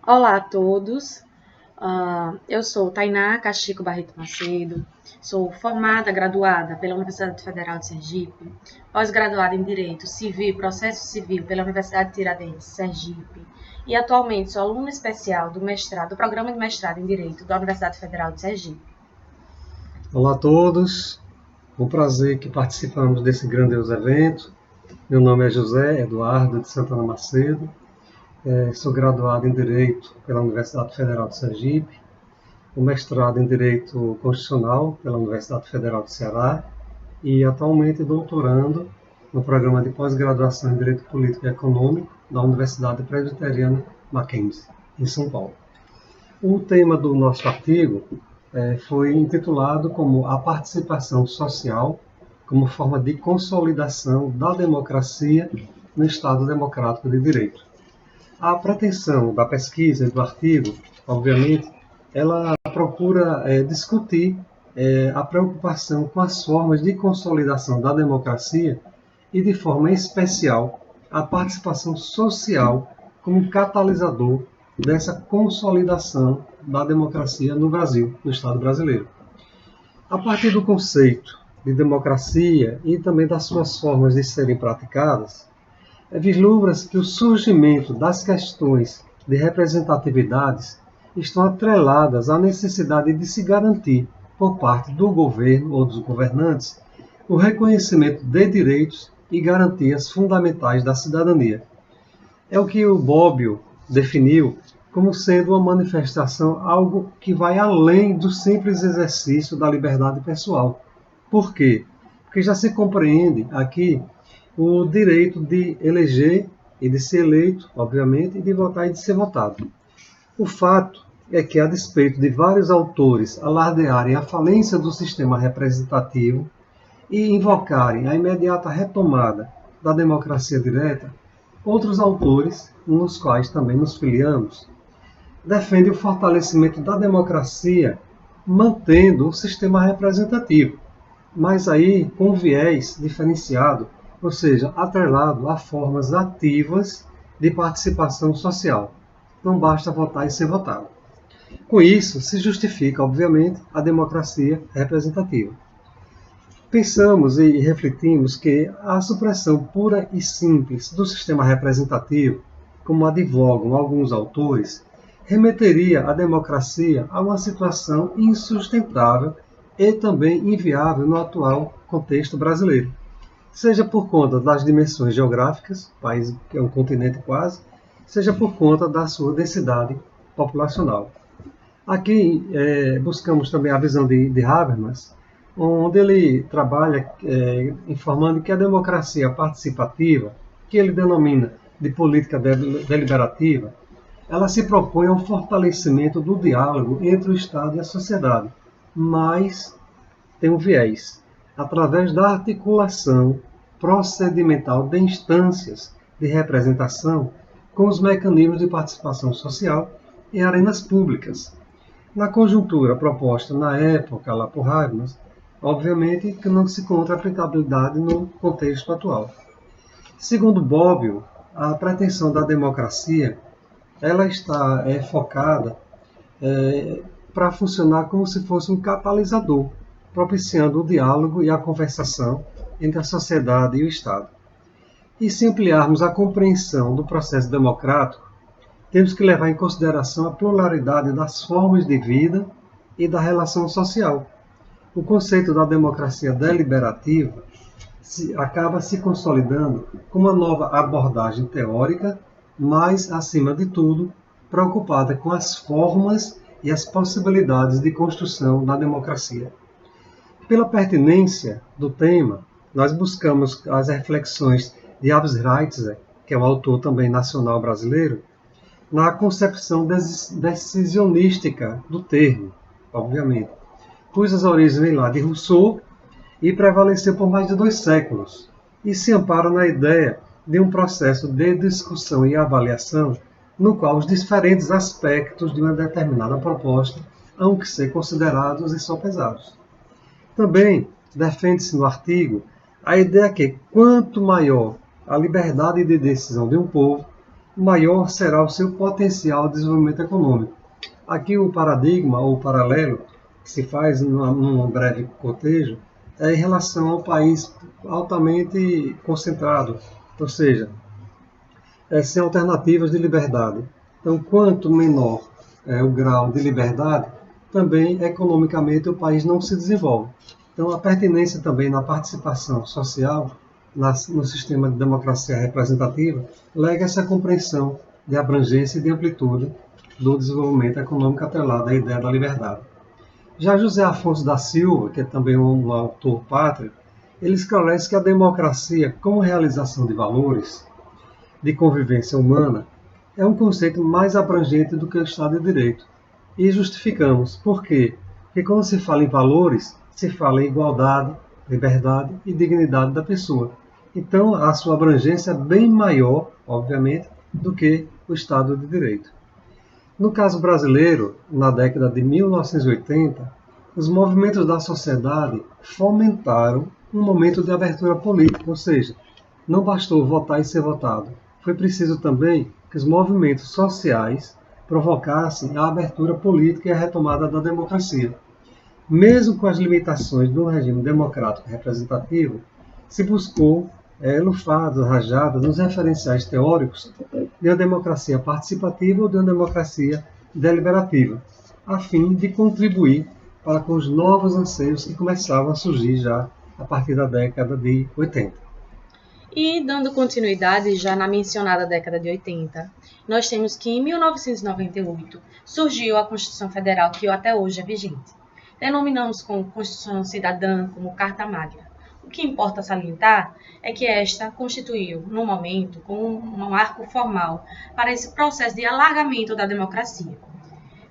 Olá a todos, eu sou Tainá Cachico Barreto Macedo, sou formada, graduada pela Universidade Federal de Sergipe, pós-graduada em Direito Civil e Processo Civil pela Universidade Tiradentes, Sergipe, e atualmente sou aluna especial do Programa de Mestrado em Direito da Universidade Federal de Sergipe. Olá a todos, um prazer que participamos desse grandioso evento. Meu nome é José Eduardo de Santana Macedo, sou graduado em Direito pela Universidade Federal de Sergipe, o mestrado em Direito Constitucional pela Universidade Federal do Ceará e atualmente doutorando no programa de pós-graduação em Direito Político e Econômico da Universidade Presbiteriana Mackenzie, em São Paulo. O tema do nosso artigo foi intitulado como A Participação Social como forma de consolidação da democracia no Estado Democrático de Direito. A pretensão da pesquisa e do artigo, obviamente, ela procura discutir a preocupação com as formas de consolidação da democracia e, de forma especial, a participação social como catalisador dessa consolidação da democracia no Brasil, no Estado brasileiro. A partir do conceito de democracia e também das suas formas de serem praticadas, vislumbra-se que o surgimento das questões de representatividades estão atreladas à necessidade de se garantir, por parte do governo ou dos governantes, o reconhecimento de direitos e garantias fundamentais da cidadania. É o que o Bobbio definiu como sendo uma manifestação algo que vai além do simples exercício da liberdade pessoal. Por quê? Porque já se compreende aqui o direito de eleger e de ser eleito, obviamente, e de votar e de ser votado. O fato é que, a despeito de vários autores alardearem a falência do sistema representativo e invocarem a imediata retomada da democracia direta, outros autores, nos quais também nos filiamos, defendem o fortalecimento da democracia mantendo o sistema representativo, mas aí com viés diferenciado, ou seja, atrelado a formas ativas de participação social. Não basta votar e ser votado. Com isso, se justifica, obviamente, a democracia representativa. Pensamos e refletimos que a supressão pura e simples do sistema representativo, como advogam alguns autores, remeteria a democracia a uma situação insustentável e também inviável no atual contexto brasileiro, seja por conta das dimensões geográficas, o país que é um continente quase, seja por conta da sua densidade populacional. Aqui buscamos também a visão de Habermas, onde ele trabalha informando que a democracia participativa, que ele denomina de política deliberativa, ela se propõe ao fortalecimento do diálogo entre o Estado e a sociedade, mas tem um viés, através da articulação procedimental de instâncias de representação com os mecanismos de participação social em arenas públicas. Na conjuntura proposta na época lá por Habermas, obviamente que não se encontra aplicabilidade no contexto atual. Segundo Bobbio, a pretensão da democracia ela está focada para funcionar como se fosse um catalisador, propiciando o diálogo e a conversação entre a sociedade e o Estado. E se ampliarmos a compreensão do processo democrático, temos que levar em consideração a pluralidade das formas de vida e da relação social. O conceito da democracia deliberativa acaba se consolidando como uma nova abordagem teórica, mas, acima de tudo, preocupada com as formas e as possibilidades de construção da democracia. Pela pertinência do tema, nós buscamos as reflexões de Alois Reitzer, que é um autor também nacional brasileiro, na concepção decisionística do termo, obviamente, cujas origens vêm lá de Rousseau e prevaleceu por mais de 2 séculos, e se ampara na ideia de um processo de discussão e avaliação no qual os diferentes aspectos de uma determinada proposta hão que ser considerados e sopesados. Também defende-se no artigo a ideia que, quanto maior a liberdade de decisão de um povo, maior será o seu potencial de desenvolvimento econômico. Aqui o paradigma ou paralelo que se faz num breve cotejo é em relação ao país altamente concentrado, ou seja, sem alternativas de liberdade. Então, quanto menor é o grau de liberdade, também economicamente o país não se desenvolve. Então, a pertinência também na participação social, no sistema de democracia representativa, lega essa compreensão de abrangência e de amplitude do desenvolvimento econômico atrelado à ideia da liberdade. Já José Afonso da Silva, que é também um autor pátrio, ele esclarece que a democracia, como realização de valores, de convivência humana, é um conceito mais abrangente do que o Estado de Direito. E justificamos. Por quê? Porque quando se fala em valores, se fala em igualdade, liberdade e dignidade da pessoa. Então, a sua abrangência é bem maior, obviamente, do que o Estado de Direito. No caso brasileiro, na década de 1980, os movimentos da sociedade fomentaram um momento de abertura política, ou seja, não bastou votar e ser votado. Foi preciso também que os movimentos sociais provocassem a abertura política e a retomada da democracia. Mesmo com as limitações do regime democrático representativo, se buscou lufadas, rajadas nos referenciais teóricos de uma democracia participativa ou de uma democracia deliberativa, a fim de contribuir para com os novos anseios que começavam a surgir já a partir da década de 80. E, dando continuidade já na mencionada década de 80, nós temos que em 1998 surgiu a Constituição Federal, que até hoje é vigente. Denominamos como Constituição Cidadã, como Carta Magna. O que importa salientar é que esta constituiu, no momento, como um marco formal para esse processo de alargamento da democracia.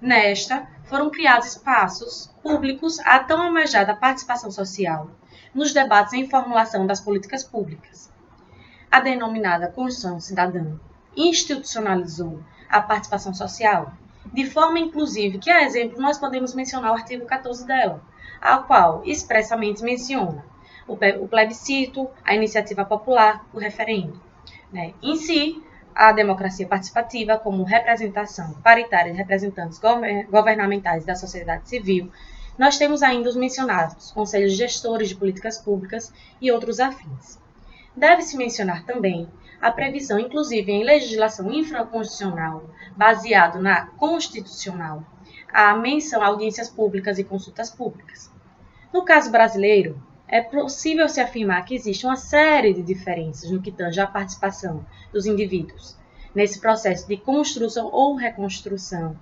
Nesta, foram criados espaços públicos à tão almejada participação social, nos debates em formulação das políticas públicas. A denominada Constituição Cidadã institucionalizou a participação social, de forma inclusive que, a exemplo, nós podemos mencionar o artigo 14 dela, ao qual expressamente menciona o plebiscito, a iniciativa popular, o referendo. Em si, a democracia participativa como representação paritária de representantes governamentais da sociedade civil, nós temos ainda os mencionados conselhos gestores de políticas públicas e outros afins. Deve-se mencionar também a previsão, inclusive em legislação infraconstitucional, baseado na constitucional, a menção a audiências públicas e consultas públicas. No caso brasileiro, é possível se afirmar que existe uma série de diferenças no que tange à participação dos indivíduos nesse processo de construção ou reconstrução,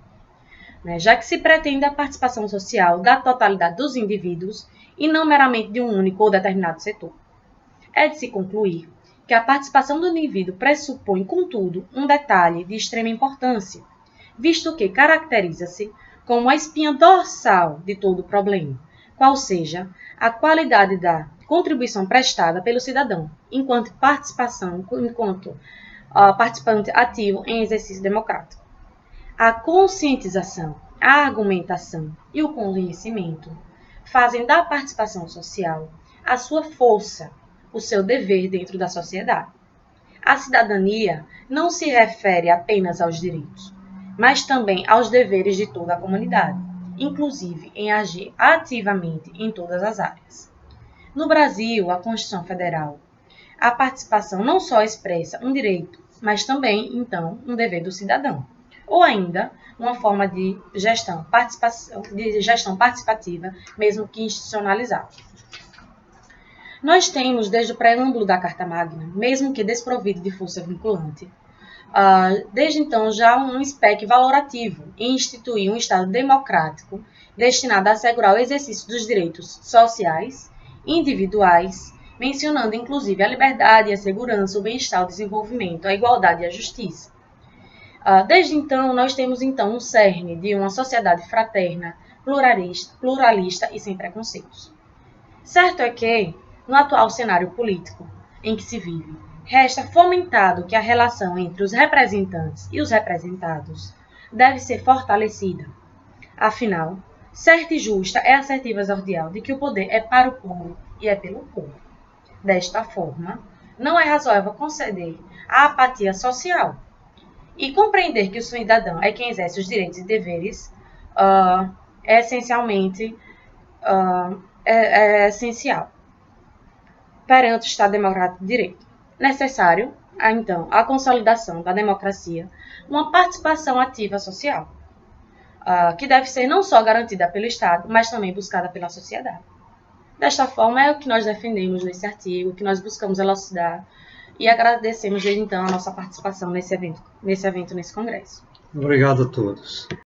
já que se pretende a participação social da totalidade dos indivíduos e não meramente de um único ou determinado setor. É de se concluir que a participação do indivíduo pressupõe, contudo, um detalhe de extrema importância, visto que caracteriza-se como a espinha dorsal de todo o problema, qual seja a qualidade da contribuição prestada pelo cidadão, enquanto participante ativo em exercício democrático. A conscientização, a argumentação e o conhecimento fazem da participação social a sua força, o seu dever dentro da sociedade. A cidadania não se refere apenas aos direitos, mas também aos deveres de toda a comunidade, inclusive em agir ativamente em todas as áreas. No Brasil, a Constituição Federal, a participação não só expressa um direito, mas também, então, um dever do cidadão, ou ainda uma forma de gestão participativa, mesmo que institucionalizada. Nós temos, desde o preâmbulo da Carta Magna, mesmo que desprovido de força vinculante, desde então já um SPEC valorativo em instituir um Estado democrático destinado a assegurar o exercício dos direitos sociais, individuais, mencionando inclusive a liberdade, a segurança, o bem-estar, o desenvolvimento, a igualdade e a justiça. Desde então, nós temos um cerne de uma sociedade fraterna, pluralista e sem preconceitos. Certo é que, no atual cenário político em que se vive, resta fomentado que a relação entre os representantes e os representados deve ser fortalecida. Afinal, certa e justa é a assertiva exordial de que o poder é para o povo e é pelo povo. Desta forma, não é razoável conceder a apatia social, E compreender que o cidadão é quem exerce os direitos e deveres é essencialmente essencial perante o Estado Democrático de Direito. Necessário, então, a consolidação da democracia, uma participação ativa social, que deve ser não só garantida pelo Estado, mas também buscada pela sociedade. Desta forma, é o que nós defendemos nesse artigo, o que nós buscamos elucidar, e agradecemos desde então a nossa participação nesse evento, nesse congresso. Obrigado a todos.